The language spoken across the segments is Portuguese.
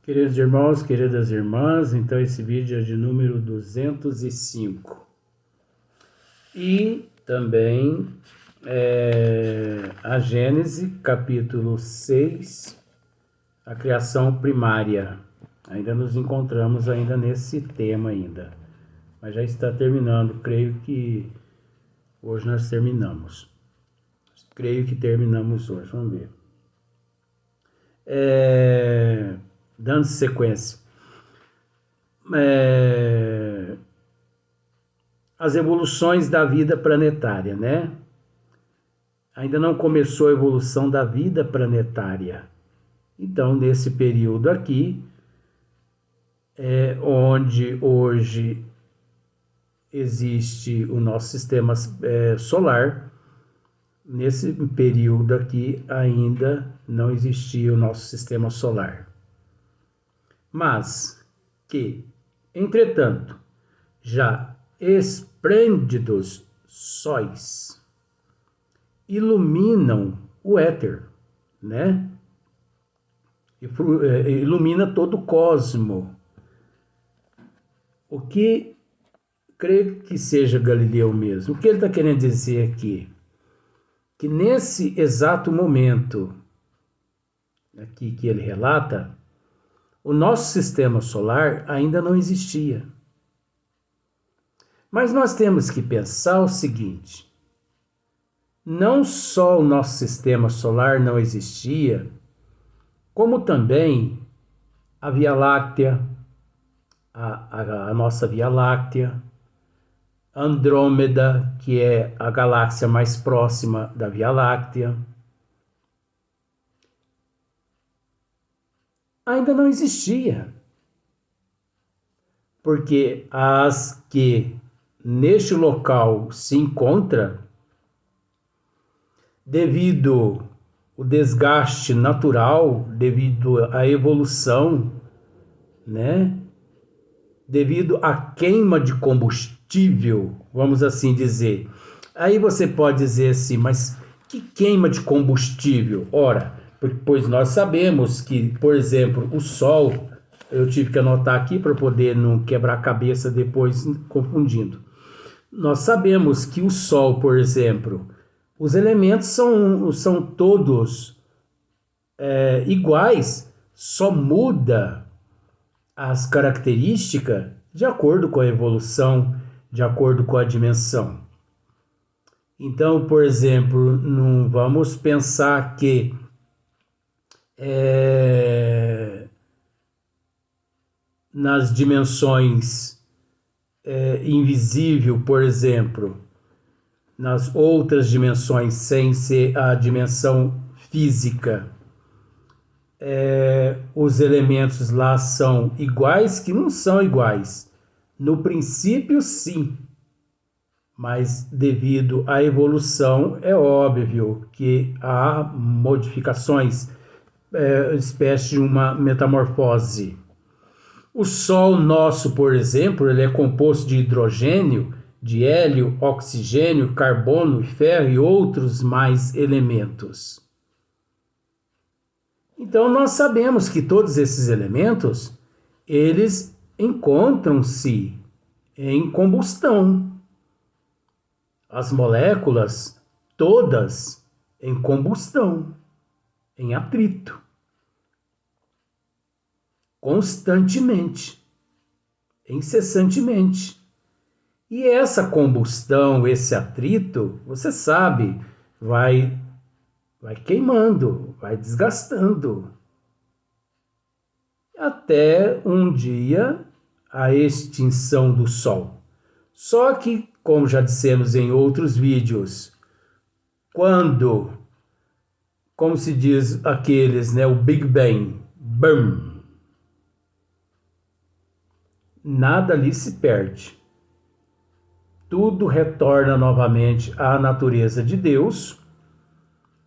Queridos irmãos, queridas irmãs, então esse vídeo é de número 205. E também a Gênese, capítulo 6, a criação primária. Ainda nos encontramos ainda nesse tema ainda, mas já está terminando, creio que hoje nós terminamos. Creio que terminamos hoje, vamos ver. Dando sequência, as evoluções da vida planetária, né? Ainda não começou a evolução da vida planetária. Então, nesse período aqui, onde hoje existe o nosso sistema solar, nesse período aqui ainda não existia o nosso sistema solar. Mas que, entretanto, já esplêndidos sóis iluminam o éter, né? Ilumina todo o cosmo. O que creio que seja Galileu mesmo. O que ele está querendo dizer aqui? Que nesse exato momento aqui que ele relata, o nosso sistema solar ainda não existia. Mas nós temos que pensar o seguinte: não só o nosso sistema solar não existia, como também a Via Láctea, a nossa Via Láctea, Andrômeda, que é a galáxia mais próxima da Via Láctea, ainda não existia. Porque as que neste local se encontram, devido ao desgaste natural, devido à evolução, né? Devido à queima de combustível, vamos assim dizer. Aí você pode dizer assim, mas que queima de combustível? Ora, pois nós sabemos que, por exemplo, o Sol, eu tive que anotar aqui para poder não quebrar a cabeça depois confundindo. Nós sabemos que o Sol, por exemplo, os elementos são todos iguais, só muda as características de acordo com a evolução, de acordo com a dimensão. Então, por exemplo, não vamos pensar que nas dimensões invisível, por exemplo, nas outras dimensões, sem ser a dimensão física, os elementos lá são iguais, que não são iguais. No princípio, sim, mas devido à evolução, é óbvio que há modificações, espécie de uma metamorfose. O Sol nosso, por exemplo, ele é composto de hidrogênio, de hélio, oxigênio, carbono, ferro e outros mais elementos. Então nós sabemos que todos esses elementos, eles encontram-se em combustão. As moléculas todas em combustão, em atrito, constantemente, incessantemente. E essa combustão, esse atrito, você sabe, vai queimando, vai desgastando, até um dia a extinção do Sol. Só que, como já dissemos em outros vídeos, quando, como se diz aqueles, né, o Big Bang, BAM, nada ali se perde. Tudo retorna novamente à natureza de Deus.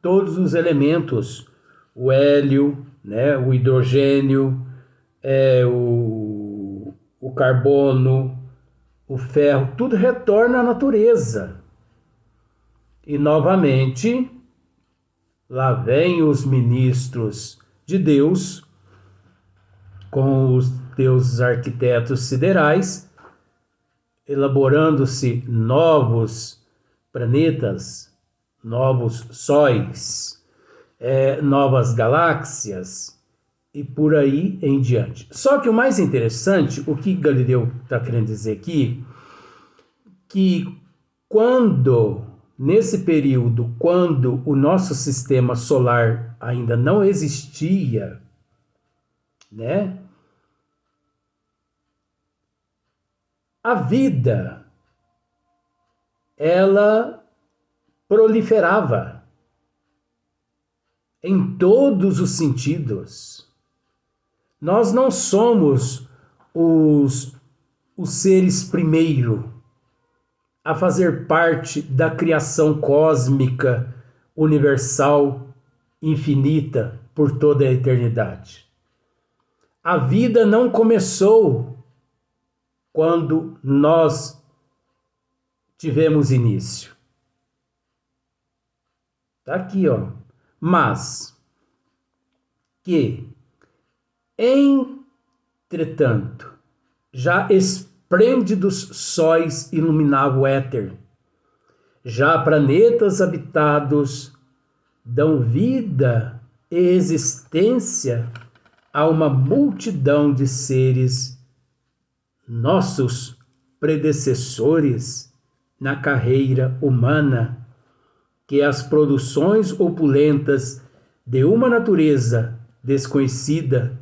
Todos os elementos, o hélio, né, o hidrogênio, o carbono, o ferro, tudo retorna à natureza. E novamente, lá vêm os ministros de Deus com os teus arquitetos siderais, elaborando-se novos planetas, novos sóis, novas galáxias e por aí em diante. Só que o mais interessante, o que Galileu está querendo dizer aqui, que nesse período, quando o nosso sistema solar ainda não existia, né? A vida, ela proliferava em todos os sentidos. Nós não somos os seres primeiro a fazer parte da criação cósmica, universal, infinita, por toda a eternidade. A vida não começou quando nós tivemos início. Está aqui, ó. Mas que, entretanto, já esplêndidos sóis iluminavam o éter, já planetas habitados dão vida e existência a uma multidão de seres, nossos predecessores na carreira humana, que as produções opulentas de uma natureza desconhecida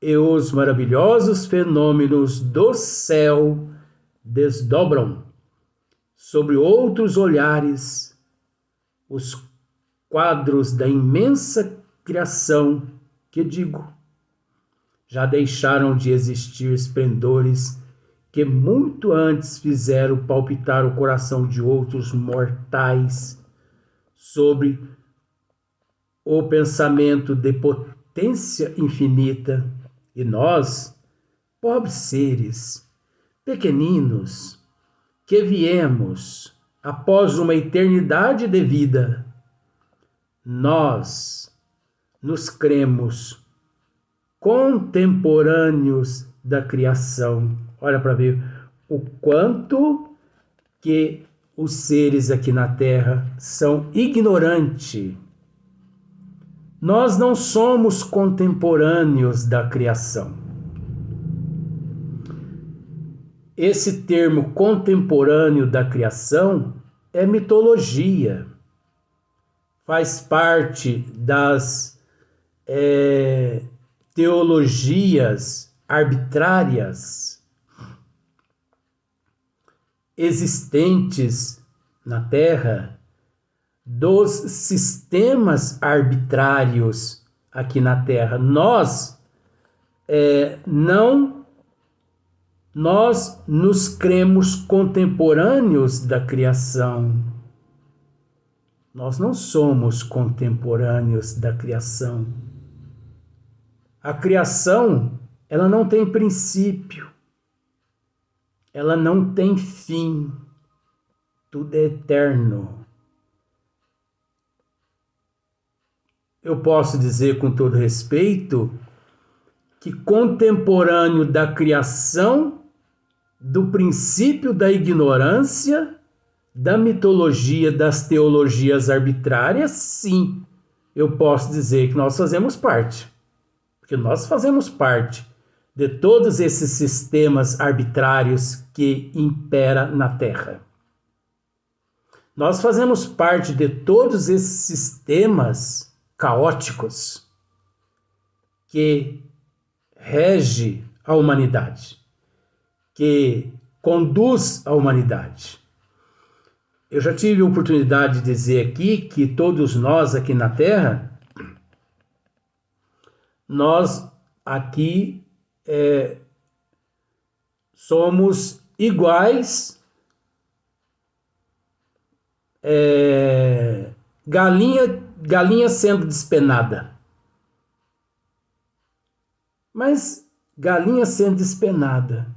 e os maravilhosos fenômenos do céu desdobram sobre outros olhares os quadros da imensa criação que digo. Já deixaram de existir esplendores que muito antes fizeram palpitar o coração de outros mortais sobre o pensamento de potência infinita, e nós, pobres seres, pequeninos, que viemos após uma eternidade de vida, nós nos cremos contemporâneos da criação. Olha para ver o quanto que os seres aqui na Terra são ignorantes. Nós não somos contemporâneos da criação. Esse termo contemporâneo da criação é mitologia. Faz parte das teologias arbitrárias existentes na Terra, dos sistemas arbitrários aqui na Terra. Nós nos cremos contemporâneos da criação. Nós não somos contemporâneos da criação. A criação, ela não tem princípio. Ela não tem fim. Tudo é eterno. Eu posso dizer com todo respeito que contemporâneo da criação, do princípio da ignorância, da mitologia, das teologias arbitrárias, sim, eu posso dizer que nós fazemos parte. Porque nós fazemos parte de todos esses sistemas arbitrários que imperam na Terra. Nós fazemos parte de todos esses sistemas caóticos que rege a humanidade, que conduz a humanidade. Eu já tive a oportunidade de dizer aqui que todos nós aqui na Terra, nós aqui somos iguais galinha sendo despenada. Mas galinha sendo despenada.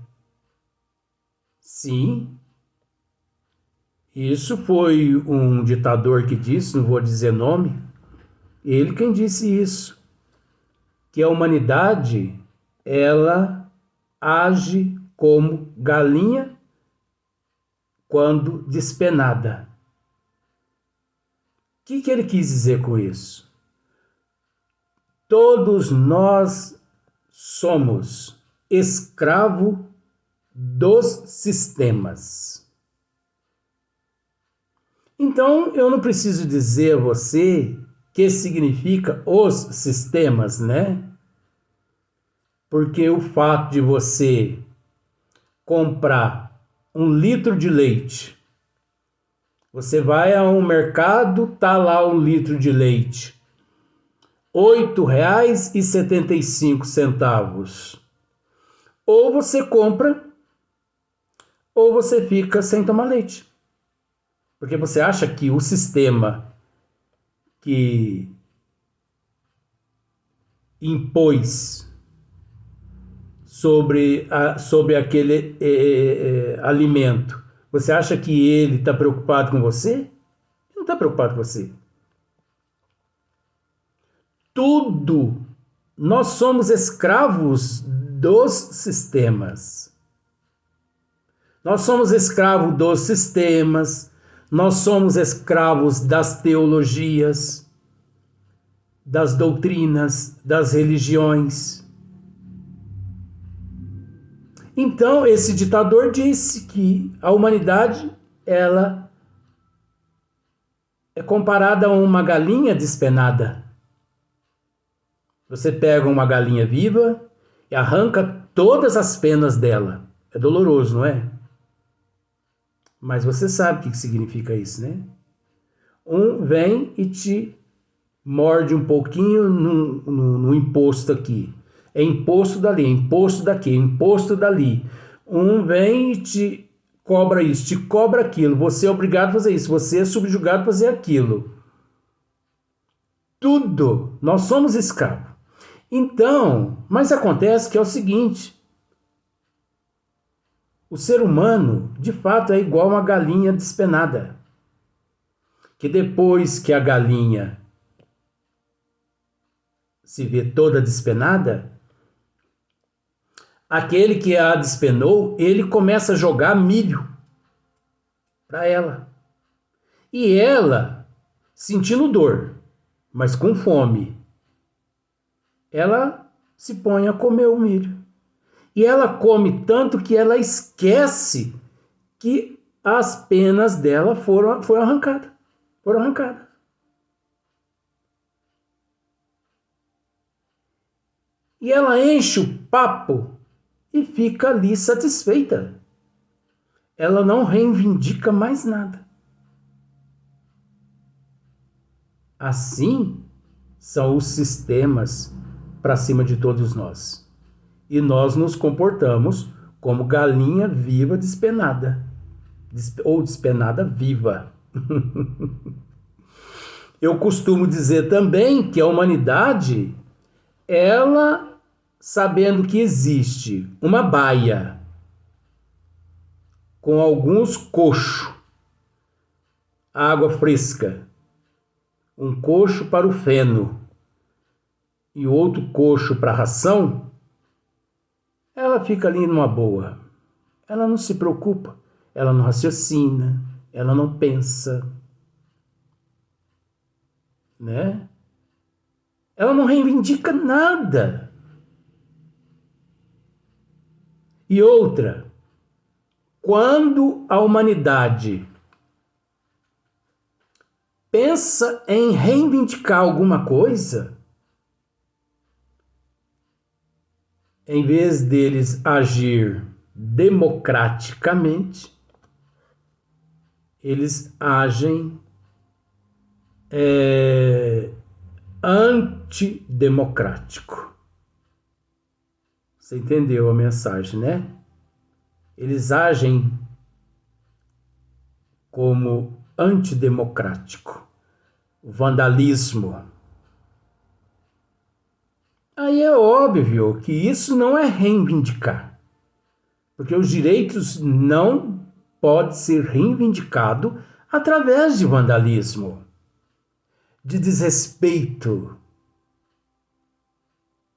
Sim, isso foi um ditador que disse, não vou dizer nome, ele quem disse isso, que a humanidade ela age como galinha quando despenada. O que ele quis dizer com isso? Todos nós somos escravo dos sistemas. Então, eu não preciso dizer a você o que significa os sistemas, né? Porque o fato de você comprar 1 litro de leite, você vai a um mercado, tá lá 1 litro de leite, R$ 8,75. Ou você compra, ou você fica sem tomar leite. Porque você acha que o sistema que impôs sobre aquele alimento, você acha que ele está preocupado com você? Ele não está preocupado com você. Tudo, nós somos escravos dos sistemas. Nós somos escravos dos sistemas, nós somos escravos das teologias, das doutrinas, das religiões. Então, esse ditador disse que a humanidade, ela é comparada a uma galinha despenada. Você pega uma galinha viva e arranca todas as penas dela. É doloroso, não é? Mas você sabe o que significa isso, né? Um vem e te morde um pouquinho no imposto aqui. É imposto dali, é imposto daqui, é imposto dali. Um vem e te cobra isso, te cobra aquilo. Você é obrigado a fazer isso, você é subjugado a fazer aquilo. Tudo. Nós somos escravos. Então, mas acontece que é o seguinte: o ser humano, de fato, é igual uma galinha despenada. Que depois que a galinha se vê toda despenada, aquele que a despenou, ele começa a jogar milho para ela. E ela, sentindo dor, mas com fome, ela se põe a comer o milho. E ela come tanto que ela esquece que as penas dela foram arrancadas. Foram arrancadas. E ela enche o papo e fica ali satisfeita. Ela não reivindica mais nada. Assim são os sistemas para cima de todos nós. E nós nos comportamos como galinha viva despenada. Ou despenada viva. Eu costumo dizer também que a humanidade, ela, sabendo que existe uma baia com alguns coxos, água fresca, um coxo para o feno e outro coxo para a ração, ela fica ali numa boa. Ela não se preocupa, ela não raciocina, ela não pensa, né? Ela não reivindica nada. E outra, quando a humanidade pensa em reivindicar alguma coisa, em vez deles agir democraticamente, eles agem antidemocrático. Você entendeu a mensagem, né? Eles agem como antidemocrático, vandalismo. Aí é óbvio que isso não é reivindicar, porque os direitos não podem ser reivindicados através de vandalismo, de desrespeito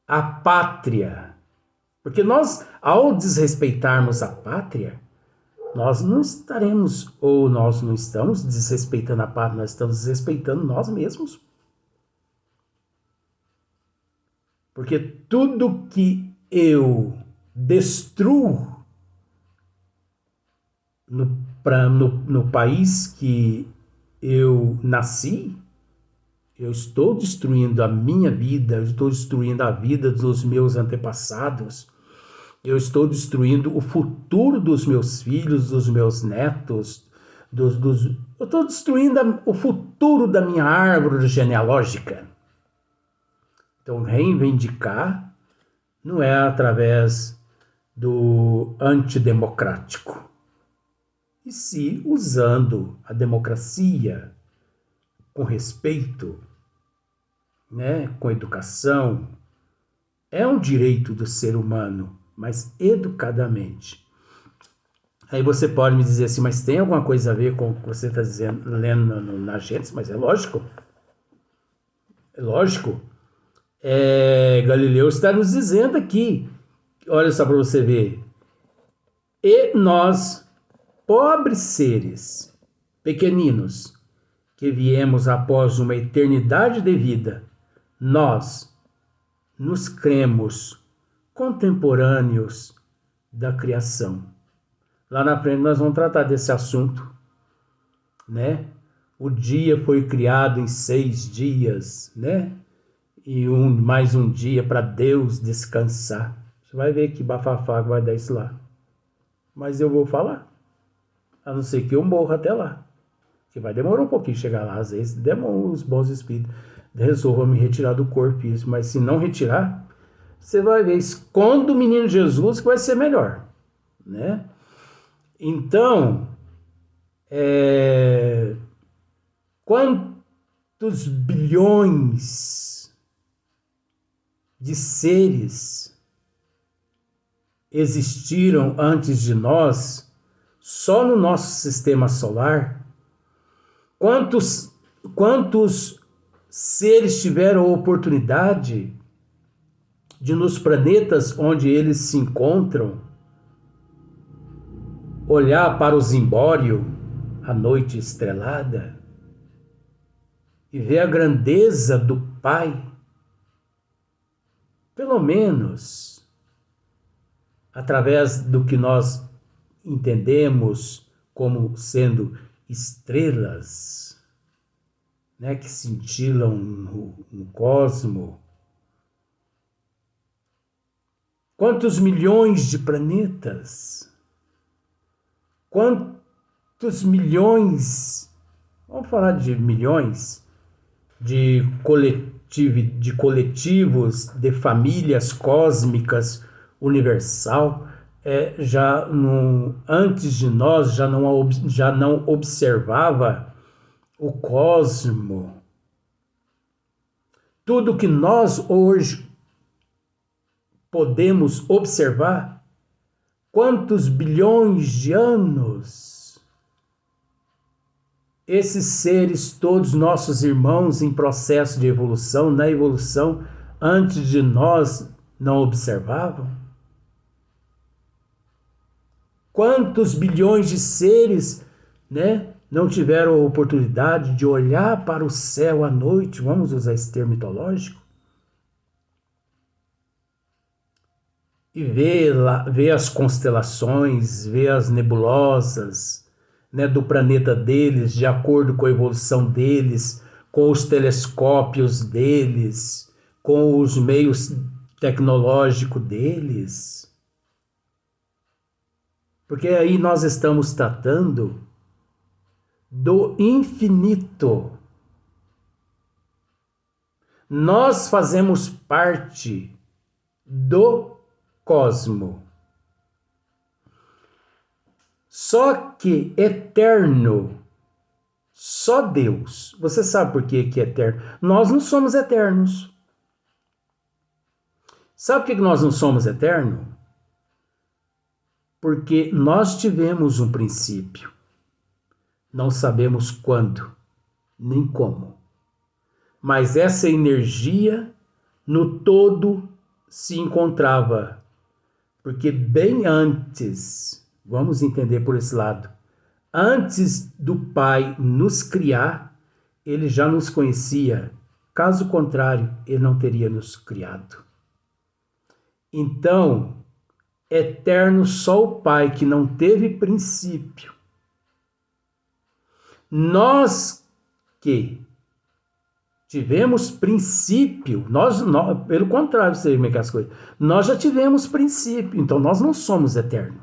à pátria, Porque nós, ao desrespeitarmos a pátria, nós não estaremos, ou nós não estamos desrespeitando a pátria, nós estamos desrespeitando nós mesmos. Porque tudo que eu destruo no país que eu nasci, eu estou destruindo a minha vida, eu estou destruindo a vida dos meus antepassados, eu estou destruindo o futuro dos meus filhos, dos meus netos, eu estou destruindo o futuro da minha árvore genealógica. Então, reivindicar não é através do antidemocrático, e sim usando a democracia com respeito, né, com educação. É um direito do ser humano, mas educadamente. Aí você pode me dizer assim, mas tem alguma coisa a ver com o que você está dizendo, lendo na Gênesis? Mas é lógico. É lógico. Galileu está nos dizendo aqui, olha só para você ver, e nós, pobres seres, pequeninos, que viemos após uma eternidade de vida, nós nos cremos contemporâneos da criação. Lá na frente nós vamos tratar desse assunto, né? O dia foi criado em 6 dias, né? E mais um dia para Deus descansar. Você vai ver que bafafá vai dar isso lá. Mas eu vou falar. A não ser que eu morra até lá. Que vai demorar um pouquinho chegar lá. Às vezes demora, os bons espíritos resolvam me retirar do corpo isso. Mas se não retirar, você vai ver. Esconda o menino Jesus que vai ser melhor, né? Então, quantos bilhões de seres existiram antes de nós, só no nosso sistema solar? Quantos seres tiveram a oportunidade de, nos planetas onde eles se encontram, olhar para o zimbório, a noite estrelada, e ver a grandeza do Pai? Pelo menos, através do que nós entendemos como sendo estrelas, né, que cintilam no cosmo. Quantos milhões de planetas? Quantos milhões, vamos falar de milhões, de coletivos, de famílias cósmicas, universal, antes de nós já não observava o cosmo. Tudo que nós hoje podemos observar, quantos bilhões de anos esses seres, todos nossos irmãos em processo de evolução, na evolução, antes de nós, não observavam? Quantos bilhões de seres, né, não tiveram a oportunidade de olhar para o céu à noite? Vamos usar esse termo mitológico? E ver as constelações, ver as nebulosas, né, do planeta deles, de acordo com a evolução deles, com os telescópios deles, com os meios tecnológicos deles. Porque aí nós estamos tratando do infinito. Nós fazemos parte do cosmo. Só que eterno, só Deus. Você sabe por que é eterno? Nós não somos eternos. Sabe por que nós não somos eternos? Porque nós tivemos um princípio. Não sabemos quando, nem como. Mas essa energia no todo se encontrava Porque bem antes, vamos entender por esse lado, antes do Pai nos criar, ele já nos conhecia. Caso contrário, ele não teria nos criado. Então, eterno só o Pai, que não teve princípio. Nós que tivemos princípio, nós pelo contrário, você vê que as coisas, nós já tivemos princípio, então nós não somos eternos.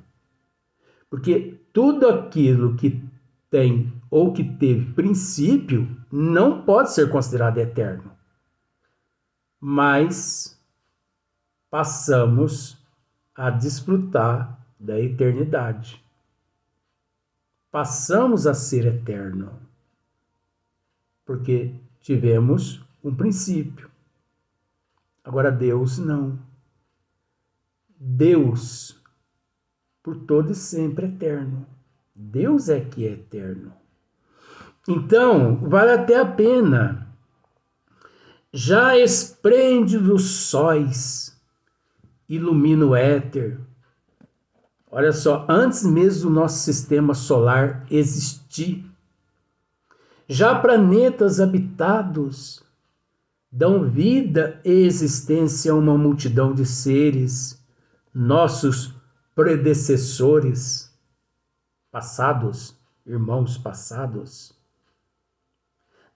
Porque tudo aquilo que tem ou que teve princípio não pode ser considerado eterno. Mas passamos a desfrutar da eternidade. Passamos a ser eterno. Porque tivemos um princípio. Agora Deus não. Deus, por todo e sempre eterno. Deus é que é eterno. Então, vale até a pena. Já esplêndido os sóis, ilumina o éter. Olha só, antes mesmo do nosso sistema solar existir, já planetas habitados dão vida e existência a uma multidão de seres, nossos predecessores passados, irmãos passados.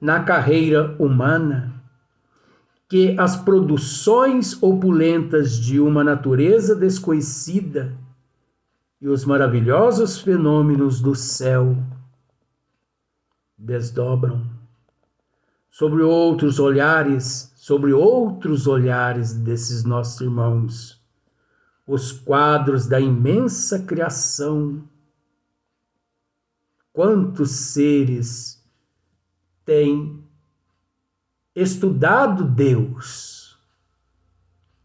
Na carreira humana, que as produções opulentas de uma natureza desconhecida e os maravilhosos fenômenos do céu desdobram sobre outros olhares desses nossos irmãos, os quadros da imensa criação. Quantos seres têm estudado Deus,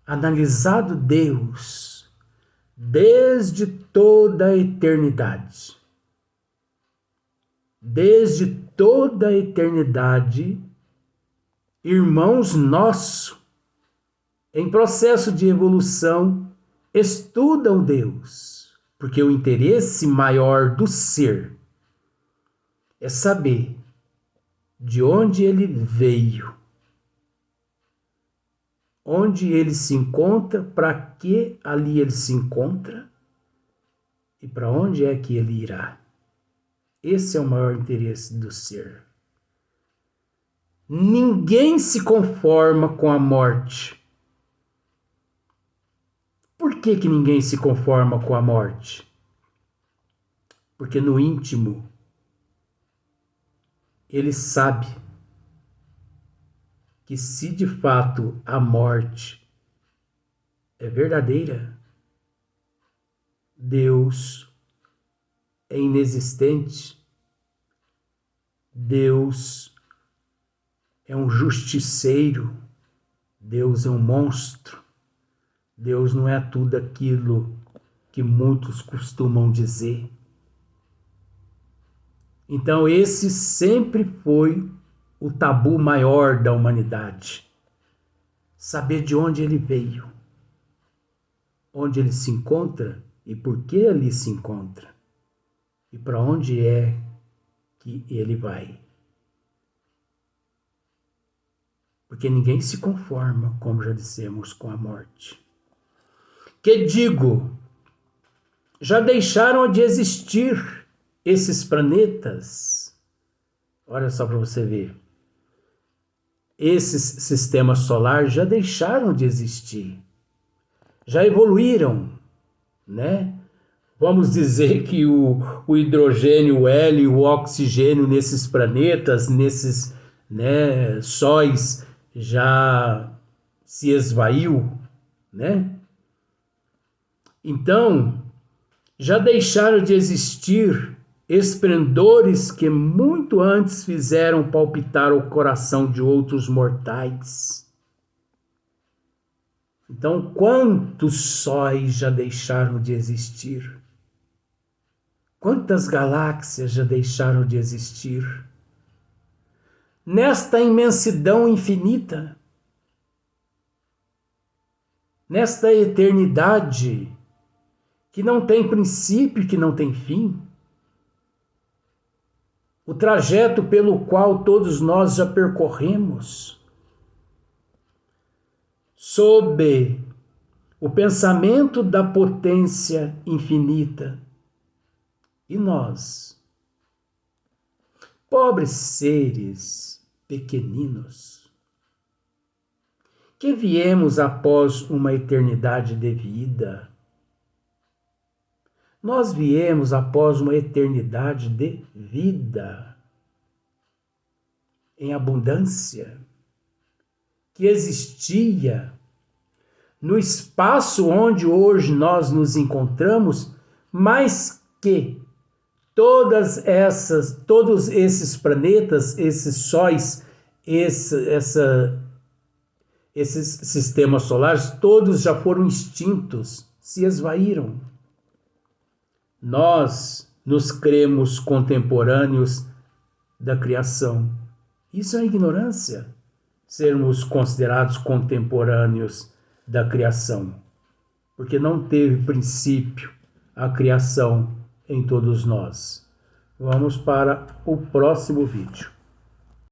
analisado Deus, desde toda a eternidade. Desde toda a eternidade, irmãos nossos, em processo de evolução, estudam Deus, porque o interesse maior do ser é saber de onde ele veio, onde ele se encontra, para que ali ele se encontra e para onde é que ele irá. Esse é o maior interesse do ser. Ninguém se conforma com a morte. Por que ninguém se conforma com a morte? Porque no íntimo ele sabe que se de fato a morte é verdadeira, Deus é inexistente, Deus é um justiceiro, Deus é um monstro, Deus não é tudo aquilo que muitos costumam dizer. Então esse sempre foi o tabu maior da humanidade. Saber de onde ele veio, onde ele se encontra e por que ali se encontra e para onde é que ele vai. Porque ninguém se conforma, como já dissemos, com a morte. Que digo, já deixaram de existir esses planetas? Olha só para você ver. Esses sistemas solares já deixaram de existir. Já evoluíram, né? Vamos dizer que o hidrogênio, o hélio, o oxigênio nesses planetas, nesses, né, sóis, já se esvaiu, né? Então, já deixaram de existir esplendores que muito antes fizeram palpitar o coração de outros mortais. Então, quantos sóis já deixaram de existir? Quantas galáxias já deixaram de existir? Nesta imensidão infinita, nesta eternidade que não tem princípio, que não tem fim. O trajeto pelo qual todos nós já percorremos, sob o pensamento da potência infinita. E nós, pobres seres pequeninos, que viemos após uma eternidade de vida, nós viemos após uma eternidade de vida em abundância, que existia no espaço onde hoje nós nos encontramos, mas que todos esses planetas, esses sóis, esses sistemas solares, todos já foram extintos, se esvaíram. Nós nos cremos contemporâneos da criação. Isso é ignorância, sermos considerados contemporâneos da criação, porque não teve princípio a criação em todos nós. Vamos para o próximo vídeo.